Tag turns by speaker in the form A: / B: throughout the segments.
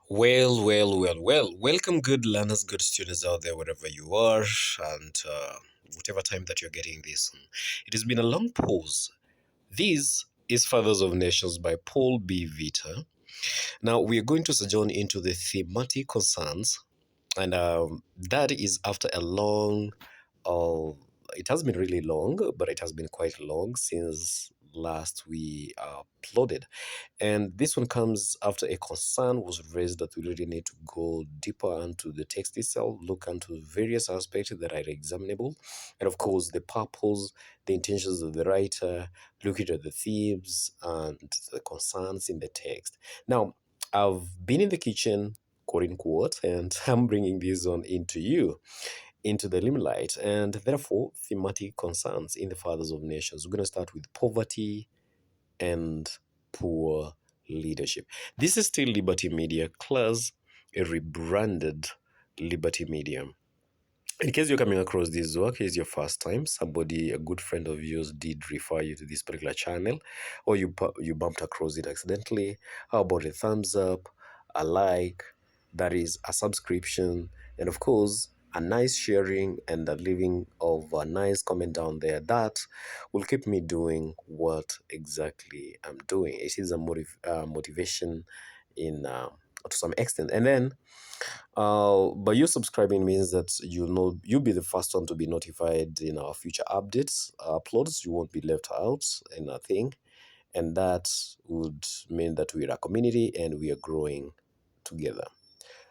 A: Well. Welcome, good learners, good students out there, wherever you are, and whatever time that you're getting this. It has been a long pause. This is Fathers of Nations by Paul B. Vitta. Now, we are going to sojourn into the thematic concerns, and that is after a long, uh, it has been really long, but it has been quite long since last we uploaded. And this one comes after a concern was raised that we really need to go deeper into the text itself, look into various aspects that are examinable, and of course, the purpose, the intentions of the writer, looking at the themes and the concerns in the text. Now, I've been in the kitchen, quote unquote, and I'm bringing this on into you, into the limelight, and therefore, thematic concerns in the Fathers of Nations. We're going to start with poverty and poor leadership. This is still Liberty Media class, a rebranded Liberty Media. In case you're coming across this work, is your first time, somebody, a good friend of yours, did refer you to this particular channel, or you bumped across it accidentally, how about a thumbs up, a like, that is a subscription, and of course, a nice sharing and a leaving of a nice comment down there that will keep me doing what exactly I'm doing. It is a motivation in to some extent, and then by you subscribing means that you'll be the first one to be notified in our future updates, uploads. You won't be left out in a thing, and that would mean that we're a community and we are growing together.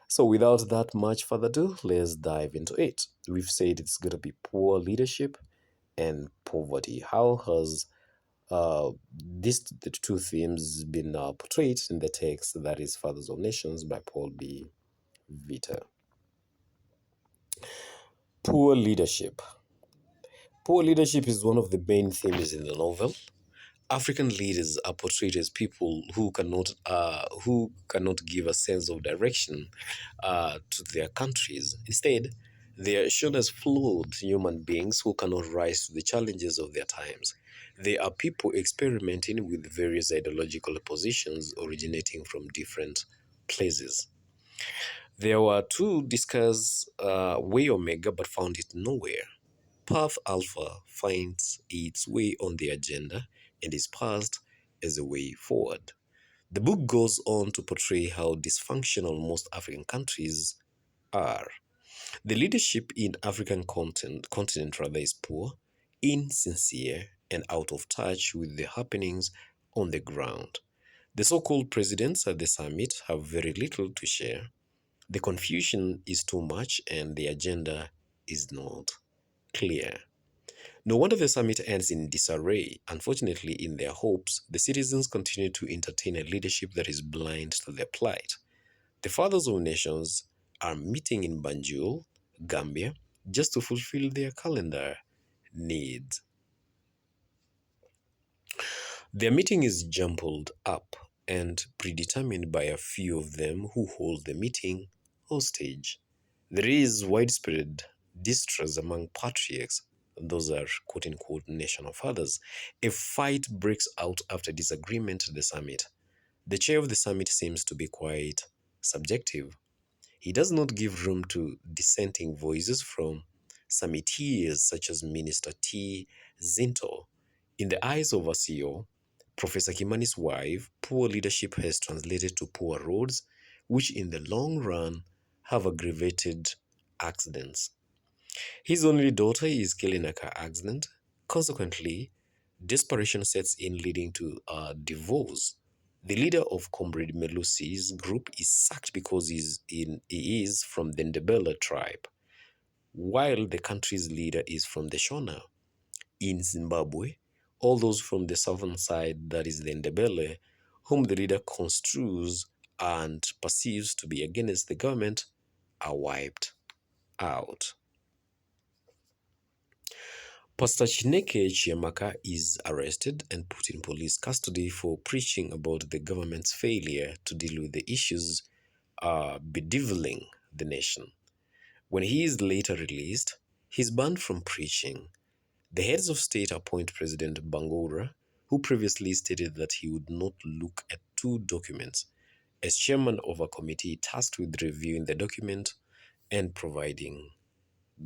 A: So, without that much further ado, let's dive into it. We've said it's going to be poor leadership and poverty. How has the two themes been portrayed in the text that is Fathers of Nations by Paul B. Vitta? Poor leadership. Poor leadership is one of the main themes in the novel. African leaders are portrayed as people who cannot give a sense of direction to their countries. Instead, they are shown as flawed human beings who cannot rise to the challenges of their times. They are people experimenting with various ideological positions originating from different places. There were two discuss way omega but found it nowhere. Path Alpha finds its way on the agenda and is passed as a way forward. The book goes on to portray how dysfunctional most African countries are. The leadership in African continent rather is poor, insincere, and out of touch with the happenings on the ground. The so-called presidents at the summit have very little to share. The confusion is too much and the agenda is not clear. No wonder the summit ends in disarray. Unfortunately, in their hopes, the citizens continue to entertain a leadership that is blind to their plight. The fathers of nations are meeting in Banjul, Gambia, just to fulfill their calendar needs. Their meeting is jumbled up and predetermined by a few of them who hold the meeting hostage. There is widespread distrust among patriarchs, those are quote unquote national fathers. A fight breaks out after disagreement at the summit. The chair of the summit seems to be quite subjective. He does not give room to dissenting voices from summiteers such as Minister T. Zinto. In the eyes of a CEO, Professor Kimani's wife, poor leadership has translated to poor roads, which in the long run have aggravated accidents. His only daughter is killed in a car accident. Consequently, desperation sets in, leading to a divorce. The leader of Comrade Melusi's group is sacked because he is from the Ndebele tribe, while the country's leader is from the Shona. In Zimbabwe, all those from the southern side, that is the Ndebele, whom the leader construes and perceives to be against the government, are wiped out. Pastor Chineke Chiamaka is arrested and put in police custody for preaching about the government's failure to deal with the issues bedeviling the nation. When he is later released, he is banned from preaching. The heads of state appoint President Bangura, who previously stated that he would not look at two documents, as chairman of a committee tasked with reviewing the document and providing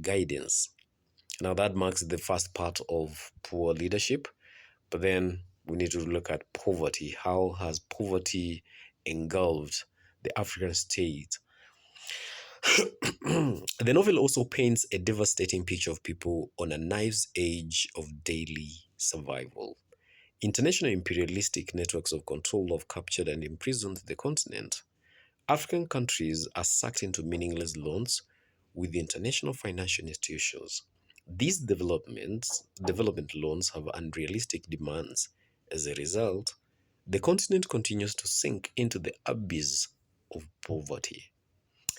A: guidance. Now, that marks the first part of poor leadership, but then we need to look at poverty. How has poverty engulfed the African state? The novel also paints a devastating picture of people on a knife's edge of daily survival. International imperialistic networks of control have captured and imprisoned the continent. African countries are sucked into meaningless loans with international financial institutions. These development loans have unrealistic demands. As a result, the continent continues to sink into the abyss of poverty.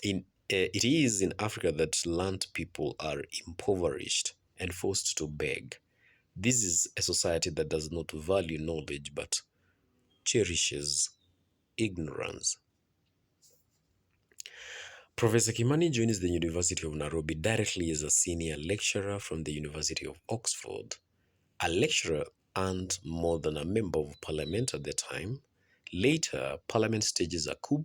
A: It is in Africa that land people are impoverished and forced to beg. This is a society that does not value knowledge but cherishes ignorance. Professor Kimani joins the University of Nairobi directly as a senior lecturer from the University of Oxford. A lecturer and more than a member of parliament at the time. Later, parliament stages a coup,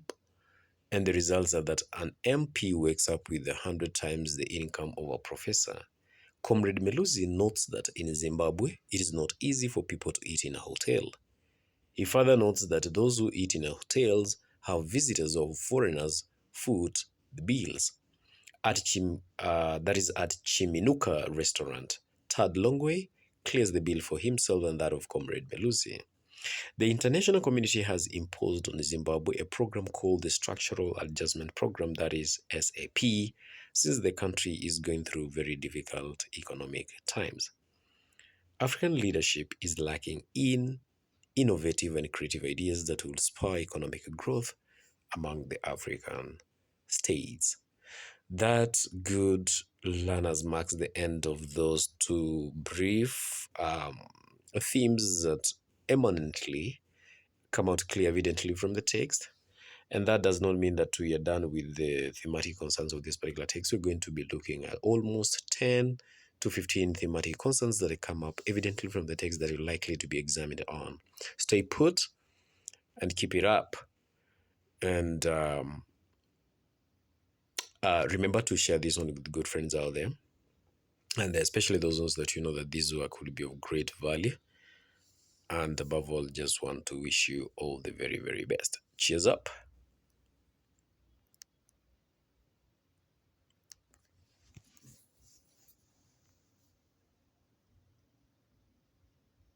A: and the results are that an MP wakes up with 100 times the income of a professor. Comrade Melusi notes that in Zimbabwe, it is not easy for people to eat in a hotel. He further notes that those who eat in hotels have visitors or foreigners foot the bills. That is at Chiminuka restaurant, Tad Longway clears the bill for himself and that of Comrade Melusi. The international community has imposed on Zimbabwe a program called the Structural Adjustment Program, that is SAP, since the country is going through very difficult economic times. African leadership is lacking in innovative and creative ideas that will spur economic growth among the African states. That, good learners, marks the end of those two brief themes that eminently come out clear evidently from the text. And that does not mean that we are done with the thematic concerns of this particular text. We're going to be looking at almost 10 to 15 thematic concerns that come up evidently from the text that are likely to be examined on. Stay put and keep it up. And remember to share this one with good friends out there. And especially those ones that you know that this work will be of great value. And above all, just want to wish you all the very, very best. Cheers up.